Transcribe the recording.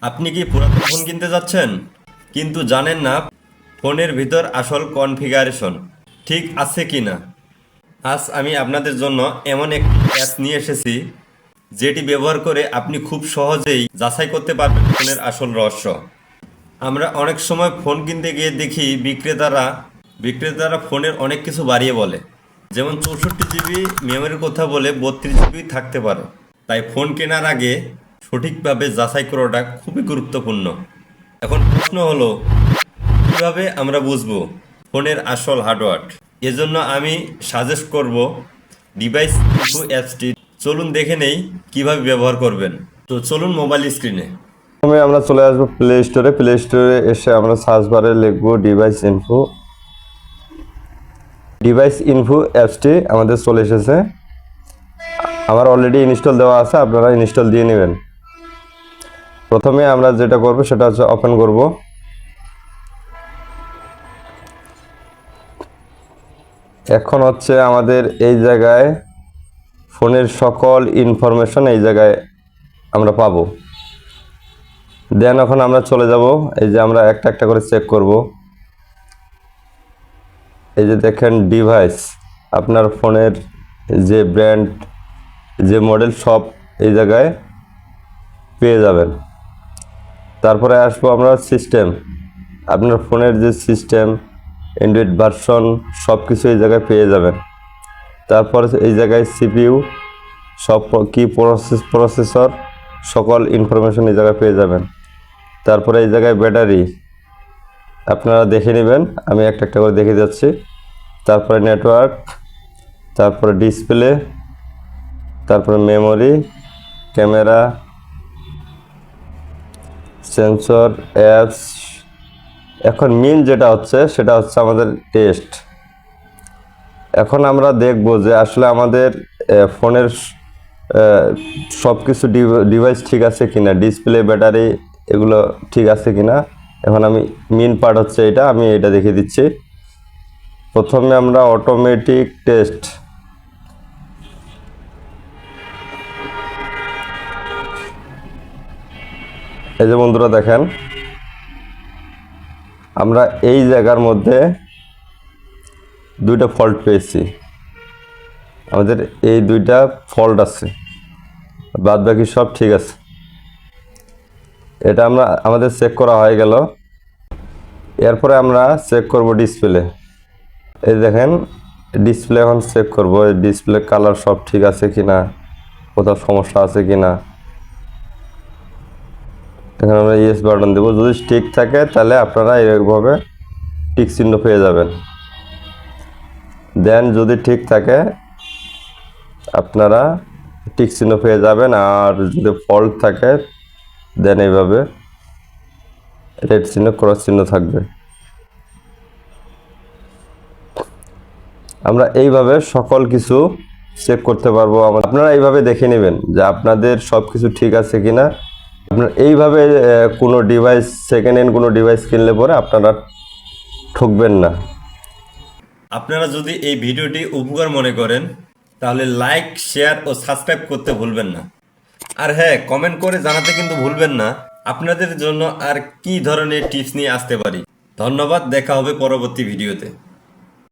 আপনি কি পুরাতন ফোন কিনতে যাচ্ছেন কিন্তু জানেন না ফোনের ভিতর আসল কনফিগারেশন ঠিক আছে কিনা? আজ আমি আপনাদের জন্য এমন একটি অ্যাপ নিয়ে এসেছি যেটি ব্যবহার করে আপনি খুব সহজেই যাচাই করতে পারবেন ফোনের আসল রহস্য। আমরা অনেক সময় ফোন কিনতে গিয়ে দেখি বিক্রেতারা ফোনের অনেক কিছু বাড়িয়ে বলে, যেমন 64 জিবি মেমোরির কথা বলে 32 জিবি থাকতে পারে। তাই ফোন কেনার আগে সঠিকভাবে যাচাই করাটা খুবই গুরুত্বপূর্ণ। এখন প্রশ্ন হলো, কিভাবে আমরা বুঝবো ফোনের আসল হার্ডওয়্যার? এজন্য আমি সাজেস্ট করব ডিভাইস ইনফো অ্যাপসটি। চলুন দেখে নেই কিভাবে ব্যবহার করবেন। তো চলুন মোবাইল স্ক্রিনে। প্রথমে আমরা চলে আসবো প্লে স্টোরে এসে আমরা সার্চ বারে লিখবো ডিভাইস ইনফো অ্যাপসটি আমাদের চলে এসেছে। আমার অলরেডি ইনস্টল দেওয়া আছে, আপনারা ইনস্টল দিয়ে নেবেন। প্রথমে আমরা যেটা করব সেটা হচ্ছে ওপেন করব। এখন হচ্ছে আমাদের এই জায়গায় ফোনের সকল ইনফরমেশন এই জায়গায় আমরা পাবো। দেন এখন আমরা চলে যাব, এই যে আমরা একটা একটা করে চেক করব। এই যে দেখেন ডিভাইস, আপনার ফোনের যে ব্র্যান্ড, যে মডেল সব এই জায়গায় পেয়ে যাবেন। তারপরে আসবো আমরা সিস্টেম, আপনার ফোনের যে সিস্টেম, অ্যান্ড্রয়েড ভার্সন সব কিছু এই জায়গায় পেয়ে যাবেন। তারপরে এই জায়গায় সিপিইউ, সব কি প্রসেসর, সকল ইনফরমেশন এই জায়গায় পেয়ে যাবেন। তারপরে এই জায়গায় ব্যাটারি আপনারা দেখে নেবেন, আমি একটা একটা করে দেখে যাচ্ছি। তারপরে নেটওয়ার্ক, তারপরে ডিসপ্লে, তারপরে মেমোরি, ক্যামেরা, সেন্সর, অ্যাপস। এখন মেন যেটা হচ্ছে সেটা হচ্ছে আমাদের টেস্ট। এখন আমরা দেখব যে আসলে আমাদের ফোনের সব কিছু ডিভাইস ঠিক আছে কিনা, ডিসপ্লে, ব্যাটারি এগুলো ঠিক আছে কিনা। এখন আমি মেন পার্ট হচ্ছে এটা, আমি এটা দেখিয়ে দিচ্ছি। প্রথমে আমরা অটোমেটিক টেস্ট, এই যে বন্ধুরা দেখেন, আমরা এই জায়গার মধ্যে দুইটা ফল্ট পেয়েছি। আমাদের এই দুইটা ফল্ট আছে, বাদ বাকি সব ঠিক আছে। এটা আমাদের চেক করা হয়ে গেল। এরপরে আমরা চেক করব ডিসপ্লে। এই দেখেন ডিসপ্লে এখন চেক করব, এই ডিসপ্লে কালার সব ঠিক আছে কিনা, কোথাও সমস্যা আছে কিনা। এখানে আমরা ইয়েস বাটন দেবো। যদি ঠিক থাকে তাহলে আপনারা এরকমভাবে টিক চিহ্ন পেয়ে যাবেন। দেন যদি ঠিক থাকে আপনারা টিক চিহ্ন পেয়ে যাবেন, আর যদি ফল্ট থাকে দেন এইভাবে রেড চিহ্ন, ক্রস চিহ্ন থাকবে। আমরা এইভাবে সকল কিছু চেক করতে পারবো। আপনারা এইভাবে দেখে নেবেন যে আপনাদের সব কিছু ঠিক আছে কিনা। আপনারা এইভাবে কোনো ডিভাইস, সেকেন্ড হ্যান্ড কোনো ডিভাইস কিনলে পরে আপনারা ঠকবেন না। আপনারা যদি এই ভিডিওটি উপকার মনে করেন তাহলে লাইক, শেয়ার ও সাবস্ক্রাইব করতে ভুলবেন না। আর হ্যাঁ, কমেন্ট করে জানাতে কিন্তু ভুলবেন না আপনাদের জন্য আর কি ধরনের টিপস নিয়ে আসতে পারি। ধন্যবাদ, দেখা হবে পরবর্তী ভিডিওতে।